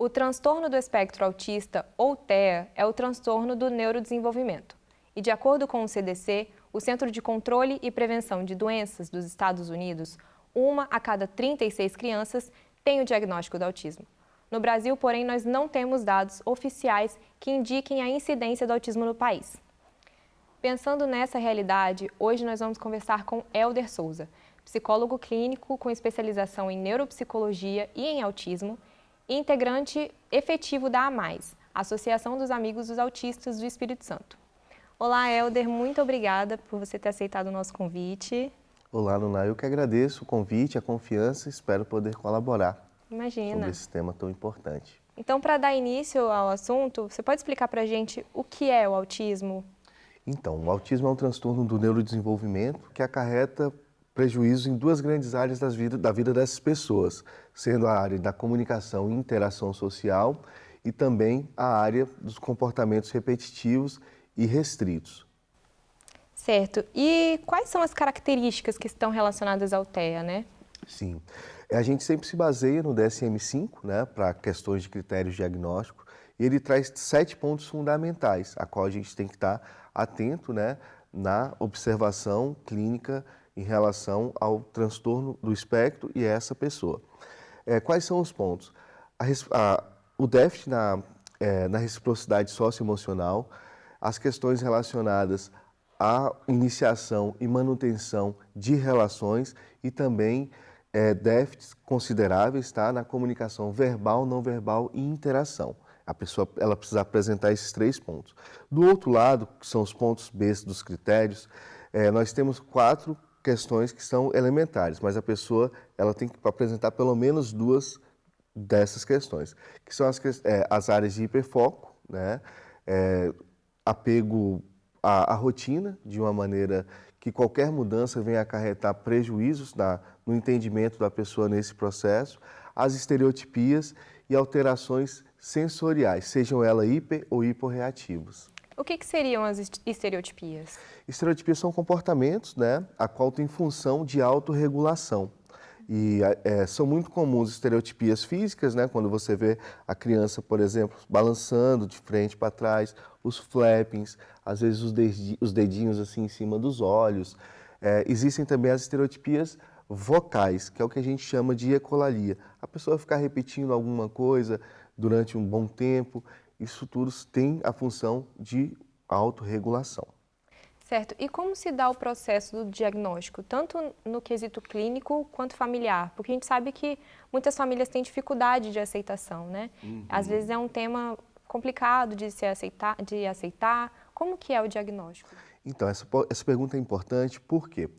O transtorno do espectro autista, ou TEA, é o transtorno do neurodesenvolvimento. E de acordo com o CDC, o Centro de Controle e Prevenção de Doenças dos Estados Unidos, 1 a cada 36 crianças tem o diagnóstico do autismo. No Brasil, porém, nós não temos dados oficiais que indiquem a incidência do autismo no país. Pensando nessa realidade, hoje nós vamos conversar com Helder Souza, psicólogo clínico com especialização em neuropsicologia e em autismo, e integrante efetivo da AMAIS, Associação dos Amigos dos Autistas do Espírito Santo. Olá, Helder, muito obrigada por você ter aceitado o nosso convite. Olá, Luna, eu que agradeço o convite, a confiança, espero poder colaborar sobre esse tema tão importante. Então, para dar início ao assunto, você pode explicar para a gente o que é o autismo? Então, o autismo é um transtorno do neurodesenvolvimento que acarreta prejuízos em duas grandes áreas da vida dessas pessoas, sendo a área da comunicação e interação social e também a área dos comportamentos repetitivos e restritos. Certo. E quais são as características que estão relacionadas ao TEA, né? Sim. A gente sempre se baseia no DSM-5, né, para questões de critérios diagnósticos, e ele traz 7 pontos fundamentais, a qual a gente tem que estar atento, né, na observação clínica em relação ao transtorno do espectro e a essa pessoa. Quais são os pontos? O déficit na reciprocidade socioemocional, as questões relacionadas à iniciação e manutenção de relações e também déficits consideráveis, tá, na comunicação verbal, não verbal e interação. A pessoa ela precisa apresentar esses 3 pontos. Do outro lado, que são os pontos B dos critérios, nós temos 4 questões que são elementares, mas a pessoa ela tem que apresentar pelo menos 2 dessas questões, que são as áreas de hiperfoco, né, apego à rotina, de uma maneira que qualquer mudança venha acarretar prejuízos no entendimento da pessoa nesse processo, as estereotipias e alterações sensoriais, sejam elas hiper ou hiporreativas. O que seriam as estereotipias? Estereotipias são comportamentos, né, a qual tem função de autorregulação. E são muito comuns estereotipias físicas, né, quando você vê a criança, por exemplo, balançando de frente para trás, os flappings, às vezes os dedinhos assim em cima dos olhos. Existem também as estereotipias vocais, que é o que a gente chama de ecolalia. A pessoa ficar repetindo alguma coisa durante um bom tempo, isso tudo tem a função de autorregulação. Certo. E como se dá o processo do diagnóstico, tanto no quesito clínico quanto familiar? Porque a gente sabe que muitas famílias têm dificuldade de aceitação, né? Às vezes é um tema complicado de aceitar. Como que é o diagnóstico? Então, essa pergunta é importante porque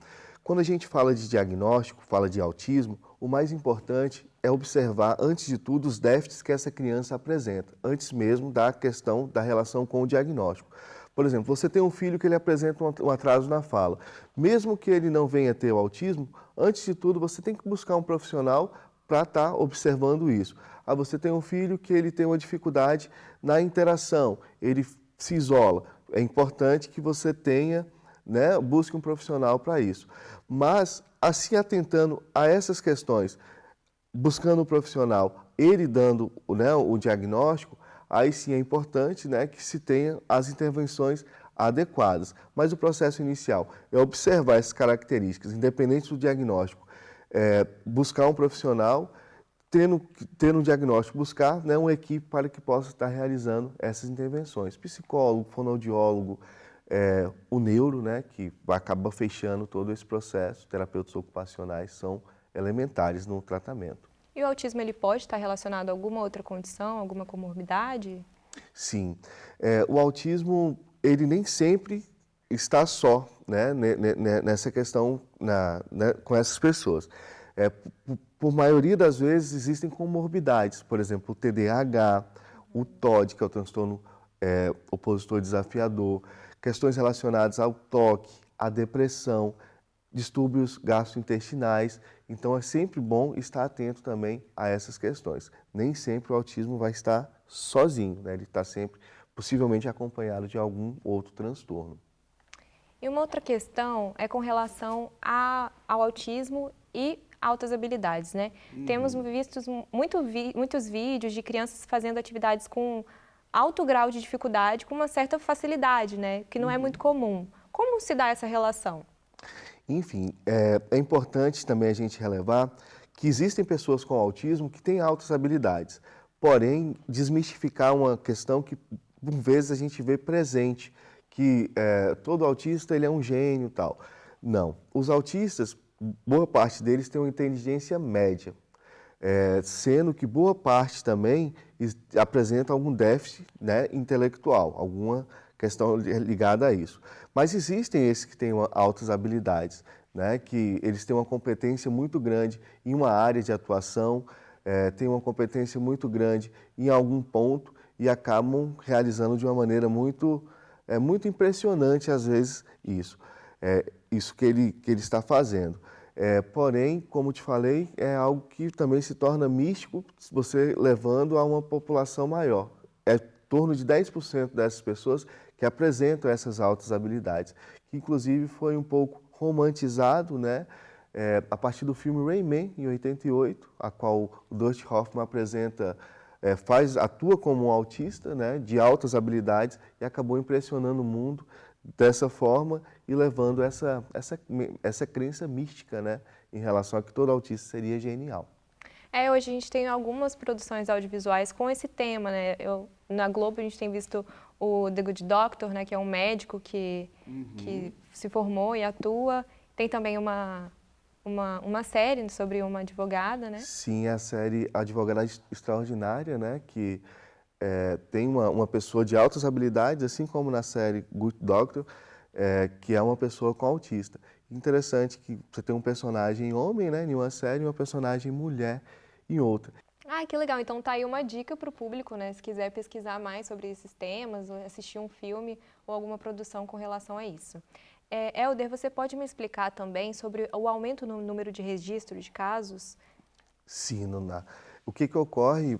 quando a gente fala de diagnóstico, fala de autismo, o mais importante é observar, antes de tudo, os déficits que essa criança apresenta, antes mesmo da questão da relação com o diagnóstico. Por exemplo, você tem um filho que ele apresenta um atraso na fala. Mesmo que ele não venha ter o autismo, antes de tudo, você tem que buscar um profissional para estar observando isso. Você tem um filho que ele tem uma dificuldade na interação, ele se isola. É importante que você tenha, né, busque um profissional para isso. Mas, assim atentando a essas questões, buscando um profissional, ele dando, né, o diagnóstico, aí sim é importante, né, que se tenha as intervenções adequadas. Mas o processo inicial é observar essas características, independente do diagnóstico, buscar um profissional, tendo um diagnóstico, buscar, né, uma equipe para que possa estar realizando essas intervenções. Psicólogo, fonoaudiólogo, o neuro, né, que acaba fechando todo esse processo, terapeutas ocupacionais são elementares no tratamento. E o autismo ele pode estar relacionado a alguma outra condição, alguma comorbidade? Sim. O autismo, ele nem sempre está só, né, nessa questão com essas pessoas. Por maioria das vezes existem comorbidades, por exemplo, o TDAH, o TOD, que é o transtorno opositor desafiador, questões relacionadas ao toque, à depressão, distúrbios gastrointestinais. Então é sempre bom estar atento também a essas questões. Nem sempre o autismo vai estar sozinho, né? Ele está sempre possivelmente acompanhado de algum outro transtorno. E uma outra questão é com relação ao autismo e altas habilidades, né? Temos visto muitos vídeos de crianças fazendo atividades com alto grau de dificuldade, com uma certa facilidade, né? Que não é muito comum. Como se dá essa relação? Enfim, é importante também a gente relevar que existem pessoas com autismo que têm altas habilidades, porém, desmistificar uma questão que, por vezes, a gente vê presente, que todo autista ele é um gênio e tal. Não, os autistas, boa parte deles tem uma inteligência média, sendo que boa parte também apresenta algum déficit, né, intelectual, alguma questão ligada a isso. Mas existem esses que têm altas habilidades, né, que eles têm uma competência muito grande em uma área de atuação, têm uma competência muito grande em algum ponto e acabam realizando de uma maneira muito impressionante, às vezes, isso que ele está fazendo. Porém, como te falei, é algo que também se torna místico você levando a uma população maior. É em torno de 10% dessas pessoas que apresentam essas altas habilidades, que inclusive foi um pouco romantizado, né, a partir do filme Rayman, em 88, a qual o Dustin Hoffman atua como um autista, né, de altas habilidades e acabou impressionando o mundo dessa forma e levando essa crença mística, né, em relação a que todo autista seria genial. Hoje a gente tem algumas produções audiovisuais com esse tema, né? Na Globo a gente tem visto o The Good Doctor, né, que é um médico que se formou e atua. Tem também uma série sobre uma advogada, né? Sim, a série Advogada Extraordinária, né, que tem uma pessoa de altas habilidades, assim como na série Good Doctor, que é uma pessoa com autista. Interessante que você tem um personagem homem, né, em uma série, e uma personagem mulher em outra. Que legal. Então tá aí uma dica para o público, né? Se quiser pesquisar mais sobre esses temas, ou assistir um filme ou alguma produção com relação a isso. Helder, você pode me explicar também sobre o aumento no número de registro de casos? Sim, Nuná. O que ocorre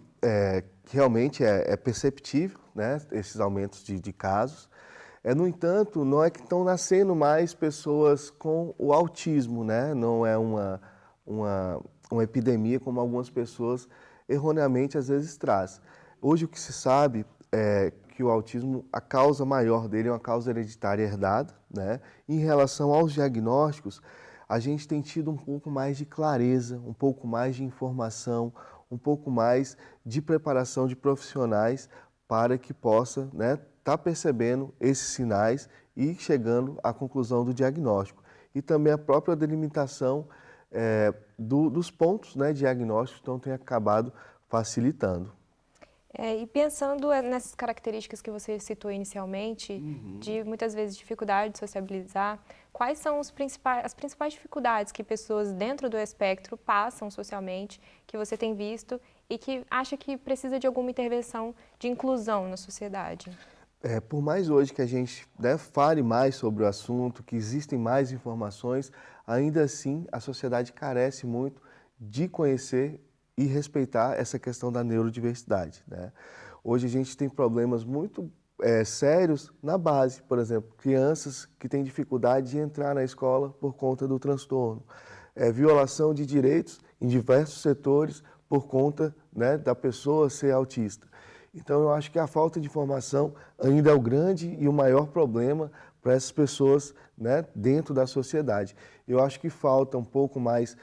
que realmente é perceptível, né, esses aumentos de casos. No entanto, não é que estão nascendo mais pessoas com o autismo, né? Não é uma epidemia como algumas pessoas erroneamente às vezes traz. Hoje o que se sabe é que o autismo, a causa maior dele é uma causa hereditária herdada, né? Em relação aos diagnósticos, a gente tem tido um pouco mais de clareza, um pouco mais de informação, um pouco mais de preparação de profissionais para que possa, né, tá percebendo esses sinais e chegando à conclusão do diagnóstico. E também a própria delimitação dos pontos, né, diagnósticos, então tem acabado facilitando. E pensando nessas características que você citou inicialmente, de muitas vezes dificuldade de sociabilizar, quais são as principais dificuldades que pessoas dentro do espectro passam socialmente, que você tem visto e que acha que precisa de alguma intervenção de inclusão na sociedade? Por mais hoje que a gente, né, fale mais sobre o assunto, que existem mais informações, ainda assim a sociedade carece muito de conhecer e respeitar essa questão da neurodiversidade, né? Hoje a gente tem problemas muito sérios na base, por exemplo, crianças que têm dificuldade de entrar na escola por conta do transtorno, violação de direitos em diversos setores por conta, né, da pessoa ser autista. Então, eu acho que a falta de informação ainda é o grande e o maior problema para essas pessoas, né, dentro da sociedade. Eu acho que falta um pouco mais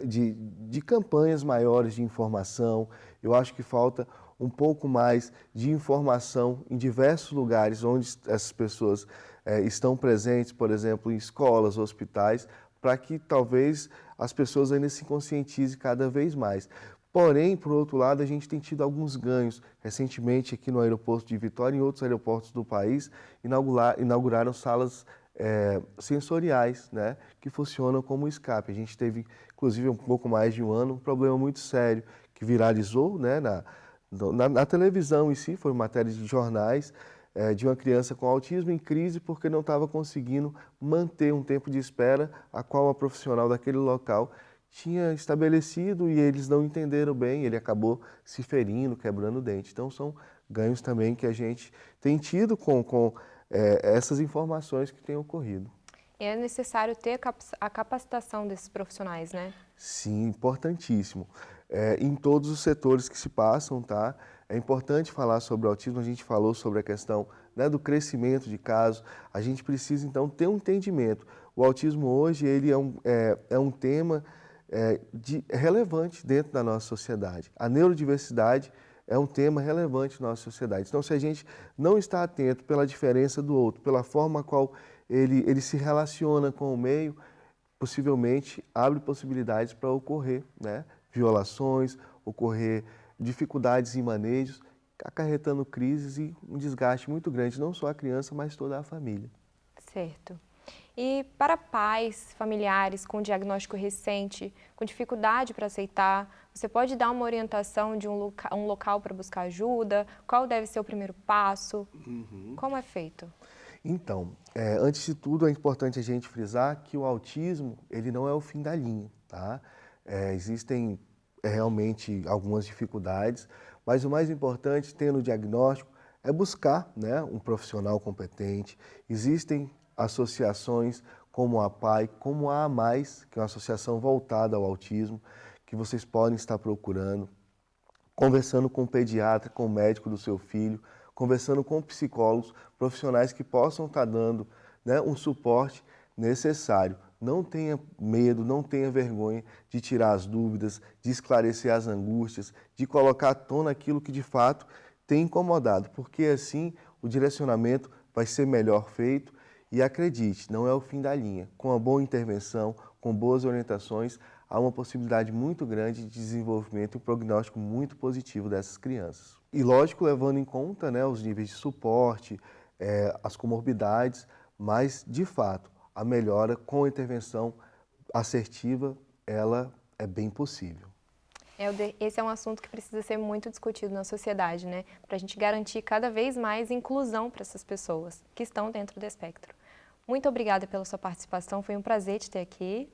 de campanhas maiores de informação, eu acho que falta um pouco mais de informação em diversos lugares onde essas pessoas estão presentes, por exemplo, em escolas, hospitais, para que talvez as pessoas ainda se conscientizem cada vez mais. Porém, por outro lado, a gente tem tido alguns ganhos. Recentemente, aqui no aeroporto de Vitória e em outros aeroportos do país, inauguraram salas sensoriais, né, que funcionam como escape. A gente teve, inclusive, um pouco mais de um ano, um problema muito sério que viralizou, né, na televisão em si, foi matéria de jornais, de uma criança com autismo em crise porque não estava conseguindo manter um tempo de espera a qual a profissional daquele local tinha estabelecido e eles não entenderam bem, ele acabou se ferindo, quebrando o dente. Então, são ganhos também que a gente tem tido com essas informações que têm ocorrido. E é necessário ter a capacitação desses profissionais, né? Sim, importantíssimo. Em todos os setores que se passam, tá? É importante falar sobre o autismo, a gente falou sobre a questão, né, do crescimento de casos, a gente precisa então ter um entendimento. O autismo hoje ele é um tema relevante dentro da nossa sociedade. A neurodiversidade é um tema relevante na nossa sociedade. Então, se a gente não está atento pela diferença do outro, pela forma qual ele se relaciona com o meio, possivelmente abre possibilidades para ocorrer, né, violações, ocorrer dificuldades em manejos, acarretando crises e um desgaste muito grande, não só a criança, mas toda a família. Certo. E para pais, familiares com diagnóstico recente, com dificuldade para aceitar, você pode dar uma orientação de um local para buscar ajuda? Qual deve ser o primeiro passo? Como é feito? Então, antes de tudo, é importante a gente frisar que o autismo, ele não é o fim da linha, tá? Existem realmente algumas dificuldades, mas o mais importante, tendo o diagnóstico, é buscar, né, um profissional competente. Existem associações como a PAI, como a AMAIS, que é uma associação voltada ao autismo, que vocês podem estar procurando, conversando com o pediatra, com o médico do seu filho, conversando com psicólogos, profissionais que possam estar dando, né, um suporte necessário. Não tenha medo, não tenha vergonha de tirar as dúvidas, de esclarecer as angústias, de colocar à tona aquilo que de fato tem incomodado, porque assim o direcionamento vai ser melhor feito e acredite, não é o fim da linha. Com uma boa intervenção, com boas orientações, há uma possibilidade muito grande de desenvolvimento e um prognóstico muito positivo dessas crianças. E lógico, levando em conta, né, os níveis de suporte, as comorbidades, mas de fato, a melhora com a intervenção assertiva, ela é bem possível. Esse é um assunto que precisa ser muito discutido na sociedade, né? Para a gente garantir cada vez mais inclusão para essas pessoas que estão dentro do espectro. Muito obrigada pela sua participação, foi um prazer te ter aqui.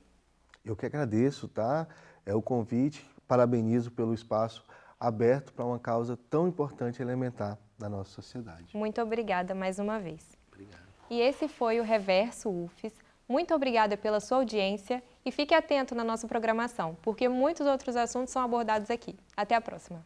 Eu que agradeço, tá? O convite, parabenizo pelo espaço aberto para uma causa tão importante e elementar da nossa sociedade. Muito obrigada mais uma vez. Obrigado. E esse foi o Reverso UFES. Muito obrigada pela sua audiência e fique atento na nossa programação, porque muitos outros assuntos são abordados aqui. Até a próxima!